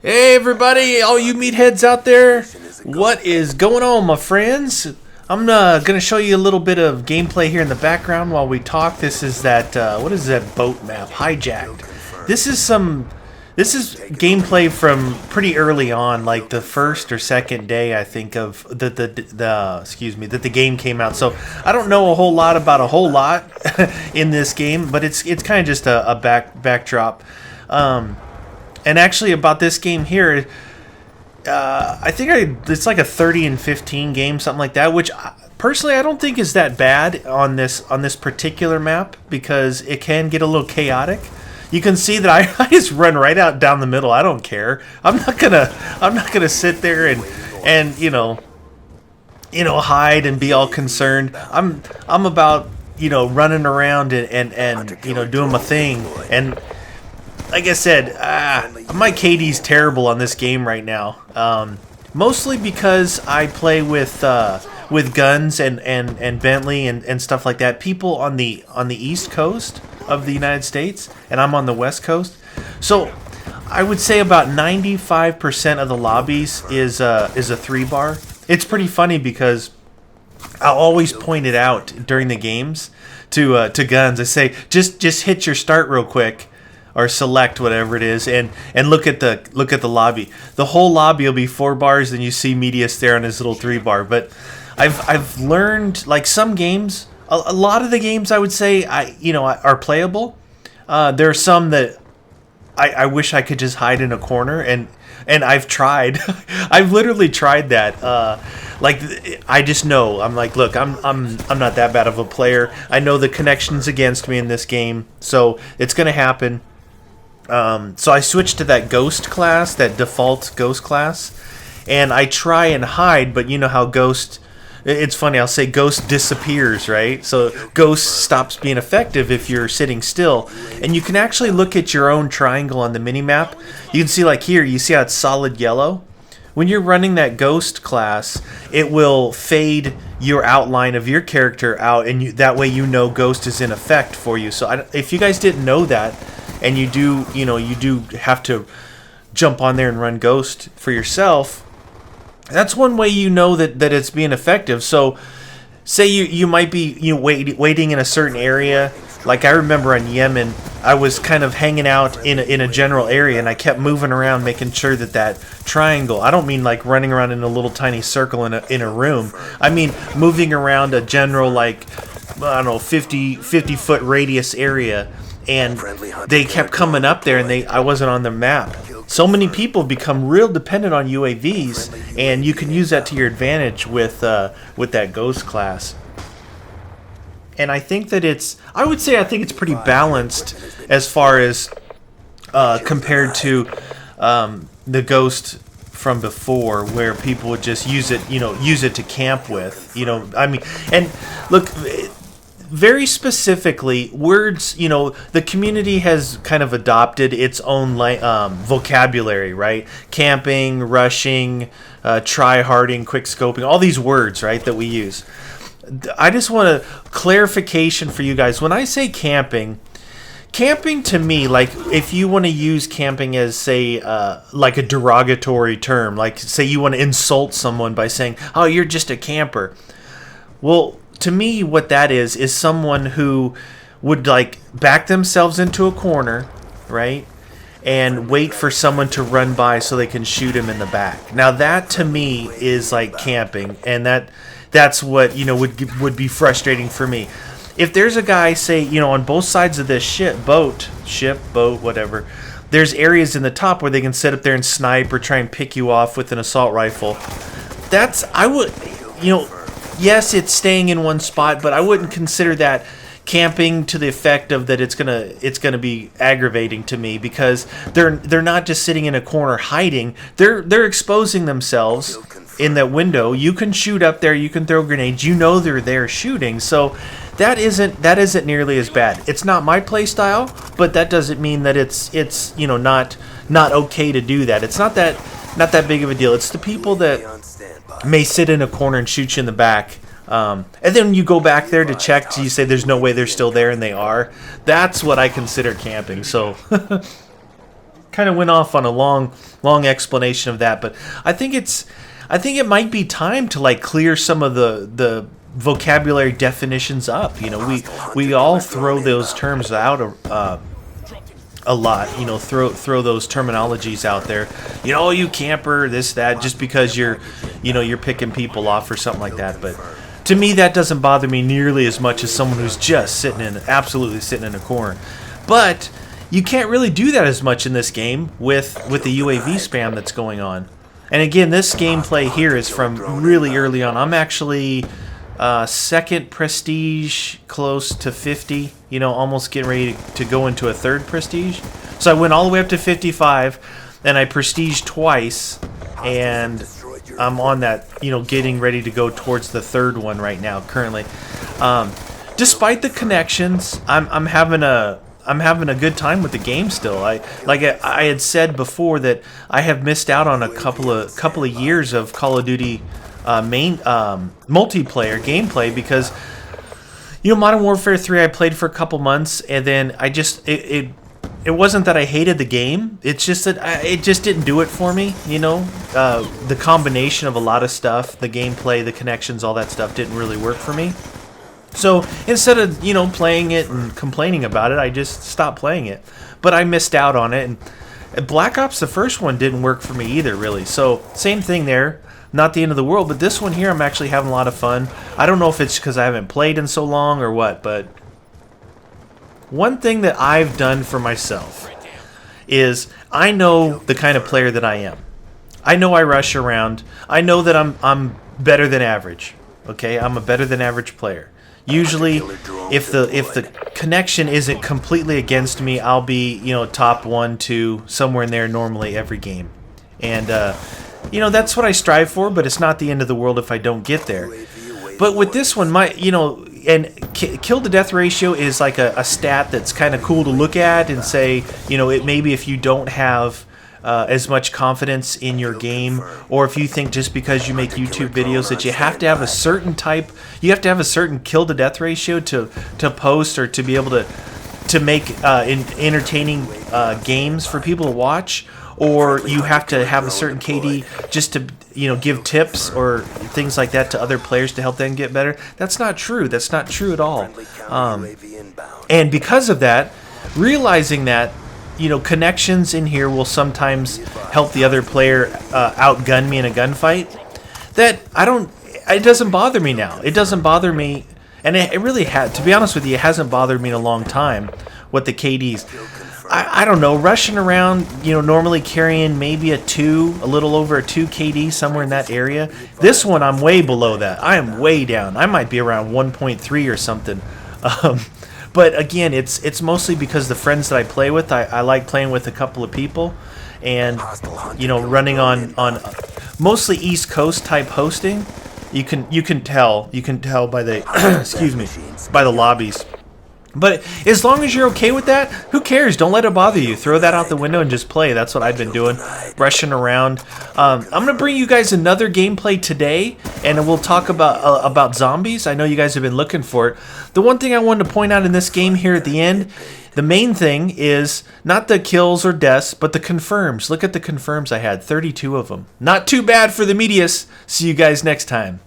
Hey everybody, all you meatheads out there, what is going on, my friends? I'm gonna show you a little bit of gameplay here in the background while we talk. This is that, what is that boat map? Hijacked. This is gameplay from pretty early on, like the first or second day, I think, of that the game came out. So I don't know a whole lot about a whole lot in this game, but it's kind of just a backdrop. And actually, about this game here, I think it's like a 30 and 15 game, something like that. Which personally, I don't think is that bad on this particular map because it can get a little chaotic. You can see that I just run right out down the middle. I don't care. I'm not gonna sit there and hide and be all concerned. I'm about running around and doing my thing. And like I said, my KD's terrible on this game right now. Mostly because I play with guns and Bentley and stuff like that. People on the East Coast of the United States, and I'm on the West Coast. So I would say about 95% of the lobbies is a 3-bar. It's pretty funny because I'll always point it out during the games to guns. I say just hit your start real quick, or select whatever it is, and look at the lobby. The whole lobby will be 4 bars, and you see Meatius there on his little 3-bar. But I've learned, like, some games, a lot of the games I would say are playable. There are some that I wish I could just hide in a corner, and I've tried. I've literally tried that. I just know. I'm like, look, I'm not that bad of a player. I know the connection's against me in this game, so it's gonna happen. So I switched to that ghost class, that default ghost class, and I try and hide, but you know how ghost, it's funny, I'll say ghost disappears, right? So ghost stops being effective if you're sitting still, and you can actually look at your own triangle on the minimap. You can see, like here, you see how it's solid yellow? When you're running that ghost class, it will fade your outline of your character out, and that way ghost is in effect for you. So if you guys didn't know that, and you do have to jump on there and run ghost for yourself, that's one way that it's being effective. So say you might be waiting in a certain area. Like I remember in Yemen, I was kind of hanging out in a general area, and I kept moving around making sure that triangle, I don't mean like running around in a little tiny circle in a room. I mean moving around a general, like, I don't know, 50 foot radius area. And they kept coming up there, and I wasn't on the map. So many people become real dependent on UAVs, and you can use that to your advantage with that ghost class. And I think that I think it's pretty balanced as far as compared to the ghost from before, where people would just use it to camp with. I mean, and look. Very specifically, words, the community has kind of adopted its own vocabulary, right? Camping, rushing, try-harding, quick-scoping, all these words, right, that we use. I just want a clarification for you guys. When I say camping to me, like, if you want to use camping as, say, like a derogatory term, like, say you want to insult someone by saying, oh, you're just a camper. Well, to me, what that is someone who would, like, back themselves into a corner, right, and wait for someone to run by so they can shoot him in the back. Now that to me is like camping, and that's what would be frustrating for me. If there's a guy, say, on both sides of this boat, whatever, there's areas in the top where they can sit up there and snipe or try and pick you off with an assault rifle. Yes, it's staying in one spot, but I wouldn't consider that camping to the effect of that it's gonna be aggravating to me, because they're not just sitting in a corner hiding. They're exposing themselves in that window. You can shoot up there, you can throw grenades, they're there shooting. So that isn't nearly as bad. It's not my play style, but that doesn't mean that it's not okay to do that. It's not that big of a deal. It's the people that may sit in a corner and shoot you in the back, and then you go back there to check, so you say there's no way they're still there, and they are. That's what I consider camping. So kind of went off on a long explanation of that, but I think it might be time to like clear some of the vocabulary definitions up. You know, we all throw those terms out a lot. You know, throw those terminologies out there. You know, you camper, this, that, just because you're picking people off or something like that. But to me, that doesn't bother me nearly as much as someone who's just absolutely sitting in a corner. But you can't really do that as much in this game with the UAV spam that's going on. And again, this gameplay here is from really early on. I'm actually second prestige, close to 50. You know, almost getting ready to go into a third prestige. So I went all the way up to 55, and I prestiged twice, and I'm on that, you know, getting ready to go towards the third one right now currently. Despite the connections, I'm having a good time with the game still. I had said before that I have missed out on a couple of years of Call of Duty multiplayer gameplay because, you know, Modern Warfare 3 I played for a couple months, and then I just it wasn't that I hated the game. It's just that it just didn't do it for me. You know, the combination of a lot of stuff, the gameplay, the connections, all that stuff didn't really work for me. So instead of, you know, playing it and complaining about it, I just stopped playing it. But I missed out on it. And Black Ops, the first one, didn't work for me either, really. So same thing there. Not the end of the world. But this one here, I'm actually having a lot of fun. I don't know if it's because I haven't played in so long or what. But one thing that I've done for myself is I know the kind of player that I am. I know I rush around. I know that I'm better than average. Okay, I'm a better than average player. Usually, if the connection isn't completely against me, I'll be, you know, top 1, 2, somewhere in there normally every game. And, you know, that's what I strive for, but it's not the end of the world if I don't get there. But with this one, you know, and kill to death ratio is like a stat that's kind of cool to look at and say, you know, it maybe if you don't have as much confidence in your game, or if you think just because you make YouTube videos that you have to have a certain kill to death ratio to post or to be able to make entertaining games for people to watch, or you have to have a certain KD just to, you know, give tips or things like that to other players to help them get better. That's not true. That's not true at all. And because of that, realizing that, you know, connections in here will sometimes help the other player outgun me in a gunfight, that it doesn't bother me now. It doesn't bother me, and it really had, to be honest with you, it hasn't bothered me in a long time with the KDs. I don't know, rushing around, you know, normally carrying maybe a little over a 2 KD, somewhere in that area. This one, I'm way below that. I am way down. I might be around 1.3 or something. But again, it's mostly because the friends that I play with, I like playing with a couple of people, and, you know, running on mostly East Coast type hosting. You can tell by the excuse me, by the lobbies. But as long as you're okay with that, who cares? Don't let it bother you. Throw that out the window and just play. That's what I've been doing, rushing around. I'm gonna bring you guys another gameplay today, and we'll talk about zombies. I know you guys have been looking for it. The one thing I wanted to point out in this game here at the end, the main thing is not the kills or deaths, but the confirms. Look at the confirms I had, 32 of them. Not too bad for the Meatius. See you guys next time.